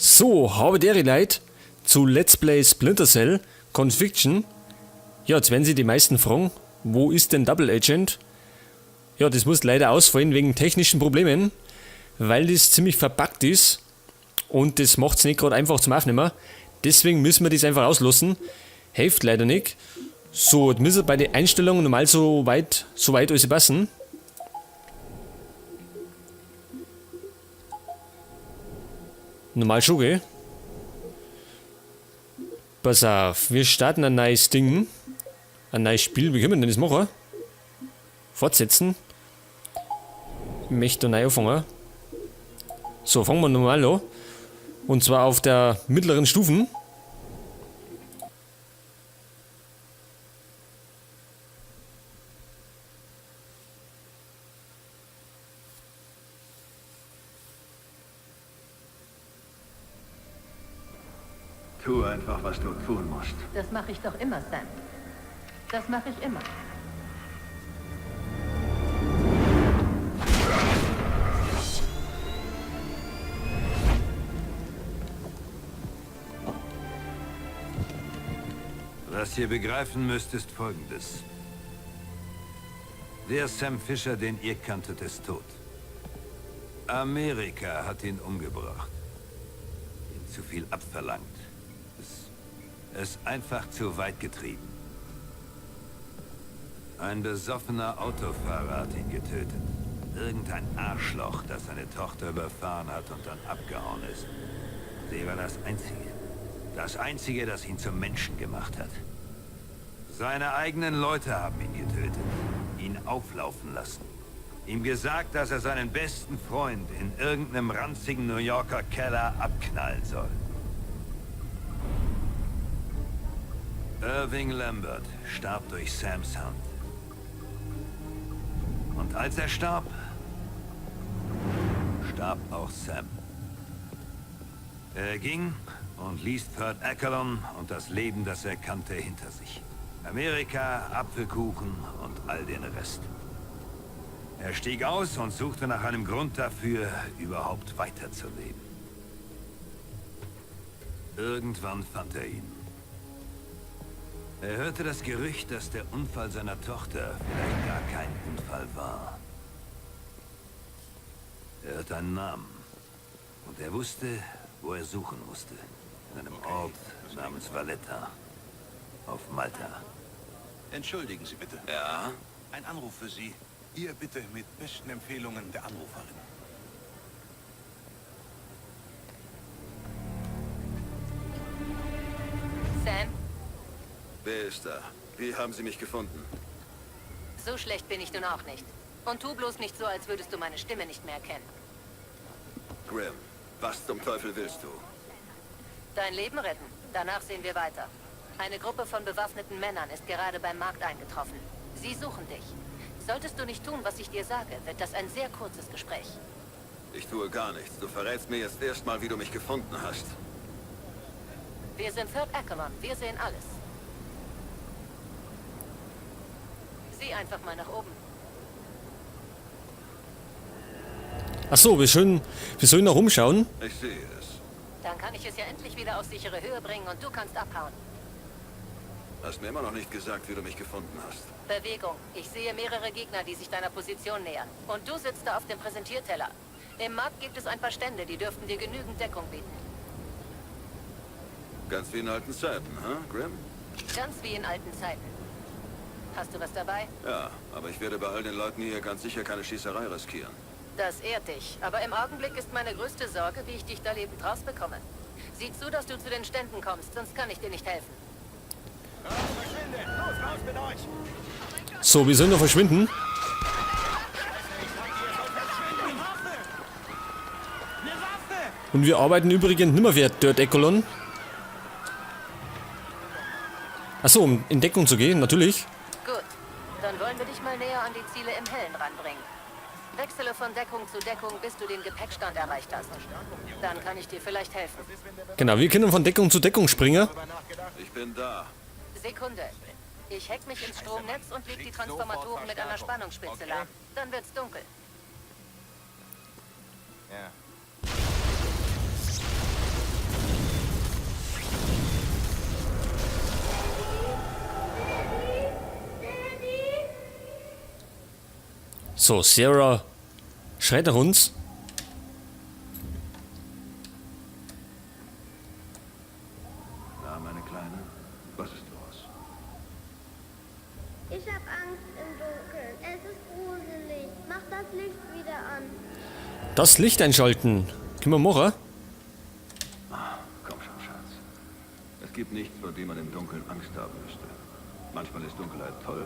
So, habe der Leute zu Let's Play Splinter Cell Conviction. Ja, jetzt werden Sie die meisten fragen, wo ist denn Double Agent? Ja, das muss leider ausfallen wegen technischen Problemen, weil das ziemlich verbuggt ist und das macht es nicht gerade einfach zum Aufnehmen. Deswegen müssen wir das einfach auslassen. Hilft leider nicht. So, jetzt müssen wir bei den Einstellungen normal so weit alles passen. Normal schon, gell? Pass auf, wir starten ein neues Ding. Ein neues Spiel. Wie können wir denn das machen? Fortsetzen. Ich möchte neu anfangen. So, fangen wir normal an. Und zwar auf der mittleren Stufen. Tu einfach, was du tun musst. Das mache ich doch immer, Sam. Das mache ich immer. Was ihr begreifen müsst, ist Folgendes. Der Sam Fisher, den ihr kanntet, ist tot. Amerika hat ihn umgebracht. Ihm zu viel abverlangt. Es einfach zu weit getrieben. Ein besoffener Autofahrer hat ihn getötet. Irgendein Arschloch, das seine Tochter überfahren hat und dann abgehauen ist. Sie war das Einzige. Das Einzige, das ihn zum Menschen gemacht hat. Seine eigenen Leute haben ihn getötet. Ihn auflaufen lassen. Ihm gesagt, dass er seinen besten Freund in irgendeinem ranzigen New Yorker Keller abknallen soll. Irving Lambert starb durch Sams Hand. Und als er starb, starb auch Sam. Er ging und ließ Third Echelon und das Leben, das er kannte, hinter sich. Amerika, Apfelkuchen und all den Rest. Er stieg aus und suchte nach einem Grund dafür, überhaupt weiterzuleben. Irgendwann fand er ihn. Er hörte das Gerücht, dass der Unfall seiner Tochter vielleicht gar kein Unfall war. Er hörte einen Namen. Und er wusste, wo er suchen musste. In einem Ort namens Valletta. Auf Malta. Entschuldigen Sie bitte. Ja? Ein Anruf für Sie. Hier bitte mit besten Empfehlungen der Anruferin. Sam, Wer ist da? Wie haben Sie mich gefunden? so schlecht bin ich nun auch nicht. Und tu bloß nicht so, als würdest du meine Stimme nicht mehr erkennen. Grimm, was zum Teufel willst du? Dein Leben retten. Danach sehen wir weiter. Eine Gruppe von bewaffneten Männern ist gerade beim Markt eingetroffen. Sie suchen dich. Solltest du nicht tun, was ich dir sage, wird das ein sehr kurzes Gespräch. Ich tue gar nichts. Du verrätst mir jetzt erstmal, wie du mich gefunden hast. Wir sind Third Echelon. Wir sehen alles. Sieh einfach mal nach oben. Achso, wir sollen noch rumschauen. Ich sehe es. Dann kann ich es ja endlich wieder auf sichere Höhe bringen und du kannst abhauen. Hast mir immer noch nicht gesagt, wie du mich gefunden hast. Bewegung. Ich sehe mehrere Gegner, die sich deiner Position nähern. Und du sitzt da auf dem Präsentierteller. Im Markt gibt es ein paar Stände, die dürften dir genügend Deckung bieten. Ganz wie in alten Zeiten, Grimm? Ganz wie in alten Zeiten. Hast du was dabei? Ja, aber ich werde bei all den Leuten hier ganz sicher keine Schießerei riskieren. Das ehrt dich. Aber im Augenblick ist meine größte Sorge, wie ich dich da lebend rausbekomme. Sieh zu, dass du zu den Ständen kommst, sonst kann ich dir nicht helfen. So, wir sollen noch verschwinden. Und wir arbeiten übrigens nimmer für Third Echelon. Achso, um in Deckung zu gehen, natürlich. Gut. Dann wollen wir dich mal näher an die Ziele im Hellen ranbringen. Wechsele von Deckung zu Deckung, bis du den Gepäckstand erreicht hast. Dann kann ich dir vielleicht helfen. Genau, wir können von Deckung zu Deckung springen. Ich bin da. Sekunde. Ich hack mich ins Stromnetz und leg die Transformatoren mit einer Spannungsspitze lahm. Dann wird's dunkel. Ja. So, Sarah schreit nach uns. Na, meine Kleine, was ist los? Ich hab Angst im Dunkeln. Es ist gruselig. Mach das Licht wieder an. Das Licht einschalten. Können wir machen? Komm schon, Schatz. Es gibt nichts, vor dem man im Dunkeln Angst haben müsste. Manchmal ist Dunkelheit toll.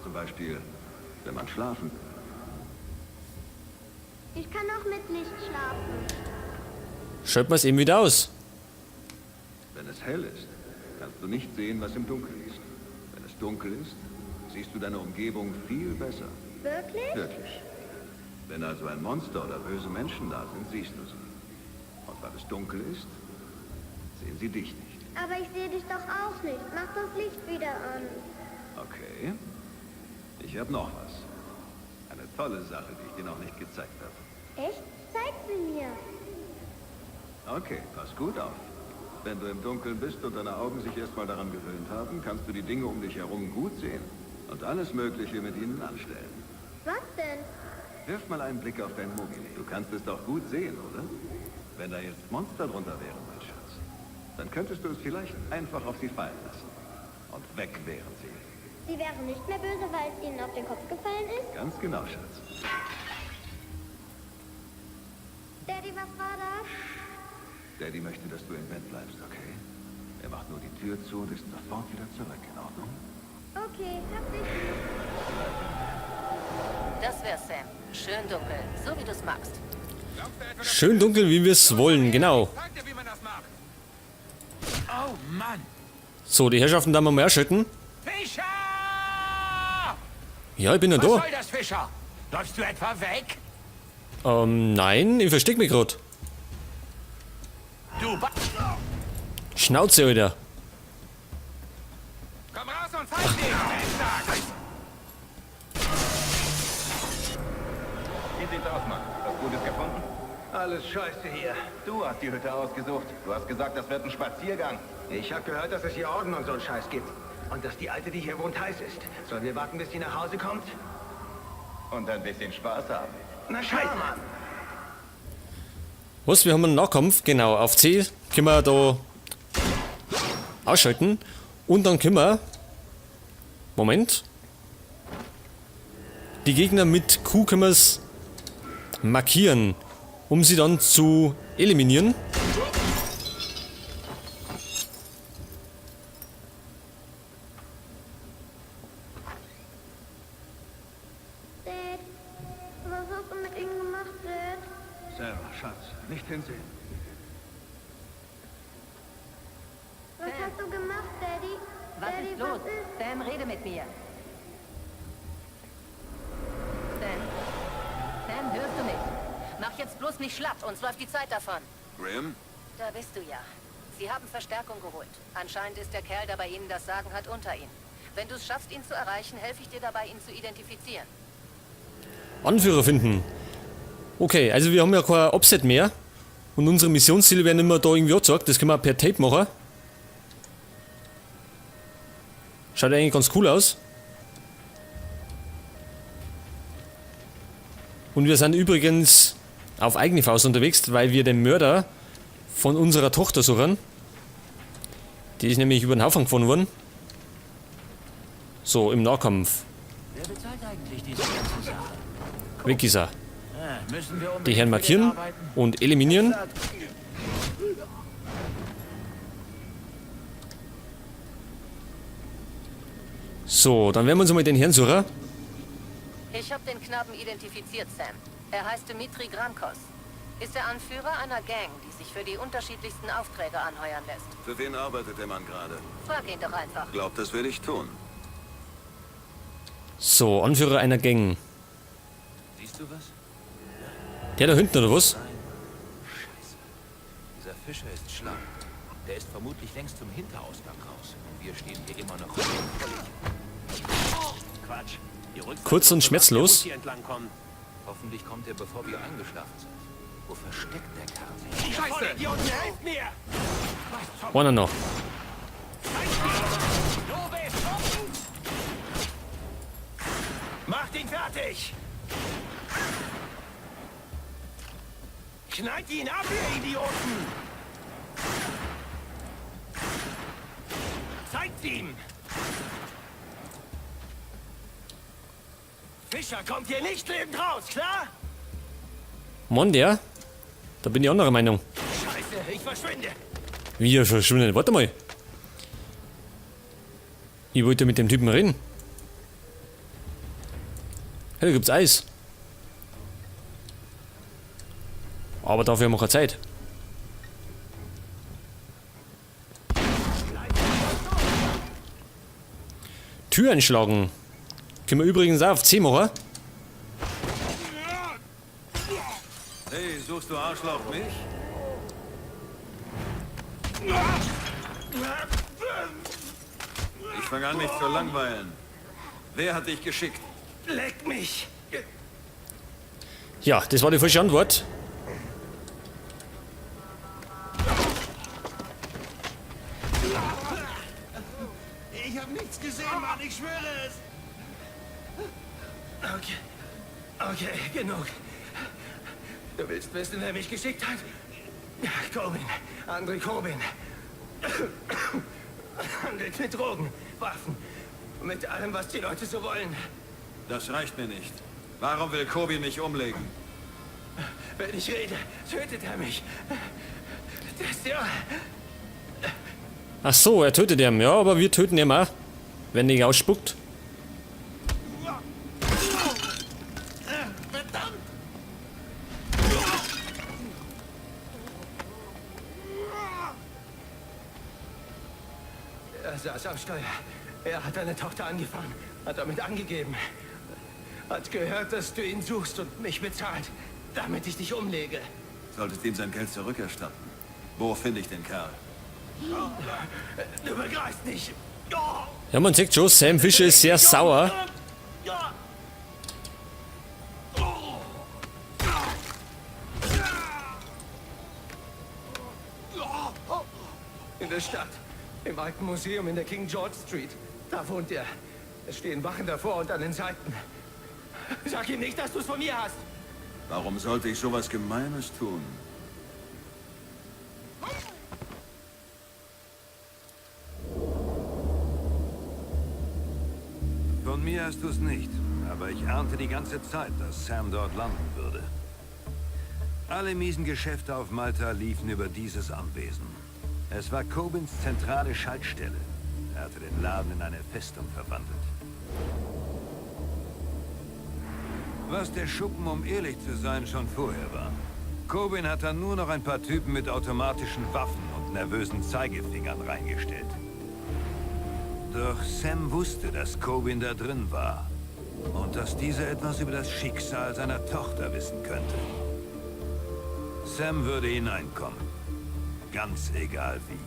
Zum Beispiel, wenn man schlafen will. Ich kann auch mit Licht schlafen. Schalten wir es eben wieder aus. Wenn es hell ist, kannst du nicht sehen, was im Dunkeln ist. Wenn es dunkel ist, siehst du deine Umgebung viel besser. Wirklich? Wirklich. Wenn also ein Monster oder böse Menschen da sind, siehst du sie. Und weil es dunkel ist, sehen sie dich nicht. Aber ich sehe dich doch auch nicht. Mach das Licht wieder an. Okay. Ich habe noch was. Eine tolle Sache, die ich dir noch nicht gezeigt habe. Echt? Zeig sie mir. Okay, pass gut auf. Wenn du im Dunkeln bist und deine Augen sich erstmal daran gewöhnt haben, kannst du die Dinge um dich herum gut sehen und alles Mögliche mit ihnen anstellen. Was denn? Wirf mal einen Blick auf dein Mobile. Du kannst es doch gut sehen, oder? Wenn da jetzt Monster drunter wären, mein Schatz, dann könntest du es vielleicht einfach auf sie fallen lassen. Und weg wären sie. Sie wären nicht mehr böse, weil es ihnen auf den Kopf gefallen ist? Ganz genau, Schatz. Daddy, was war das? Daddy möchte, dass du im Bett bleibst, okay? Er macht nur die Tür zu und ist sofort wieder zurück, in Ordnung? Okay, hab dich lieb. Das wär Sam. Schön dunkel, so wie du's magst. Schön dunkel, wie wir es wollen, genau. Sag dir, wie man das macht. Oh Mann! So, die Herrschaften da mal erschütten. Fischer! Ja, ich bin ja Was da. soll das, Fischer? Läufst du etwa weg? Nein, ich versteck mich grad. Du Schnauze, Alter. Komm raus und zeig dir! Wie sieht's aus, Mann? Was Gutes gefunden? Alles scheiße hier. Du hast die Hütte ausgesucht. Du hast gesagt, das wird ein Spaziergang. Ich habe gehört, dass es hier Orden und so einen Scheiß gibt. Und dass die Alte, die hier wohnt, heiß ist. Sollen wir warten, bis sie nach Hause kommt? Und ein bisschen Spaß haben. Na scheiße, Mann. Was, wir haben einen Nahkampf, genau, auf C können wir da ausschalten. Und dann können wir, Moment, die Gegner mit Q können wir es markieren, um sie dann zu eliminieren. Dad, was hast du mit ihnen gemacht, Dad? Sarah, Schatz, nicht hinsehen. Was hast du gemacht, Daddy? Was Daddy, ist los? was ist? Sam, rede mit mir. Sam? Sam, hörst du mich? Mach jetzt bloß nicht schlapp, uns läuft die Zeit davon. Graham? Da bist du ja. Sie haben Verstärkung geholt. Anscheinend ist der Kerl, der bei Ihnen das Sagen hat, unter Ihnen. Wenn du es schaffst, ihn zu erreichen, helfe ich dir dabei, ihn zu identifizieren. Anführer finden. Okay, also wir haben ja kein Offset mehr. Und unsere Missionsziele werden immer da irgendwie angezeigt. Das können wir per Tape machen. Schaut eigentlich ganz cool aus. Und wir sind übrigens auf eigene Faust unterwegs, weil wir den Mörder von unserer Tochter suchen. Die ist nämlich über den Haufen gefunden worden. So, im Nahkampf. Wer bezahlt eigentlich diese ganze Sache? Weg ist er. Müssen wir Die Herren markieren und eliminieren. So, dann werden wir uns mal den Herrn suchen. Ich habe den Knaben identifiziert, Sam. Er heißt Dmitri Grankos. Ist der Anführer einer Gang, die sich für die unterschiedlichsten Aufträge anheuern lässt. Für wen arbeitet der Mann gerade? Frag ihn doch einfach. Glaubt, das will ich tun. So, Anführer einer Gang. Siehst du was? Der da hinten oder was? Scheiße. Dieser Fischer ist schlau. Der ist vermutlich längst zum Hinterausgang raus. Und wir stehen hier immer noch. Quatsch. Die Rückfahrt Kurz und muss schmerzlos. hier entlang kommen. Hoffentlich kommt er, bevor wir eingeschlafen sind. Wo versteckt der Kerl sich? Scheiße! Idioten, helft mir! Einer noch. Macht ihn fertig! Knallt ihn ab, ihr Idioten! Zeigt ihm! Fischer kommt hier nicht lebend raus, klar? Mann, der? Da bin ich anderer Meinung. Scheiße, ich verschwinde! Wie er verschwunden? Warte mal. Ich wollte mit dem Typen reden. Hey, da gibt's Eis. Aber dafür haben wir keine Zeit. Tür einschlagen. Können wir übrigens auch auf C machen. Hey, suchst du Arschloch mich? Ich fange an, mich zu langweilen. Wer hat dich geschickt? Leck mich! Ja, das war die falsche Antwort. Ich habe nichts gesehen, Mann, ich schwöre es! Okay, genug. Du willst wissen, wer mich geschickt hat? Corbin, André Corbin. Handelt mit Drogen, Waffen, mit allem, was die Leute so wollen. Das reicht mir nicht. Warum will Kobi mich umlegen? Wenn ich rede, tötet er mich. Das ja. Ach so, er tötet ihn. Ja, aber wir töten ihn auch. Wenn er ihn ausspuckt. Verdammt! Er saß am Steuer. Er hat deine Tochter angefahren, hat damit angegeben. Hat gehört, dass du ihn suchst und mich bezahlt, damit ich dich umlege. Solltest ihm sein Geld zurückerstatten. Wo finde ich den Kerl? Du begreifst nicht. Ja, man sieht schon, Sam Fisher ist sehr sauer. In der Stadt, im alten Museum in der King George Street. Da wohnt er. Es stehen Wachen davor und an den Seiten. Sag ihm nicht, dass du es von mir hast. Warum sollte ich sowas Gemeines tun? Von mir hast du es nicht, aber ich ahnte die ganze Zeit, dass Sam dort landen würde. Alle miesen Geschäfte auf Malta liefen über dieses Anwesen. Es war Corbins zentrale Schaltstelle. Er hatte den Laden in eine Festung verwandelt. Was der Schuppen, um ehrlich zu sein, schon vorher war. Corbin hat dann nur noch ein paar Typen mit automatischen Waffen und nervösen Zeigefingern reingestellt. Doch Sam wusste, dass Corbin da drin war. Und dass dieser etwas über das Schicksal seiner Tochter wissen könnte. Sam würde hineinkommen. Ganz egal wie.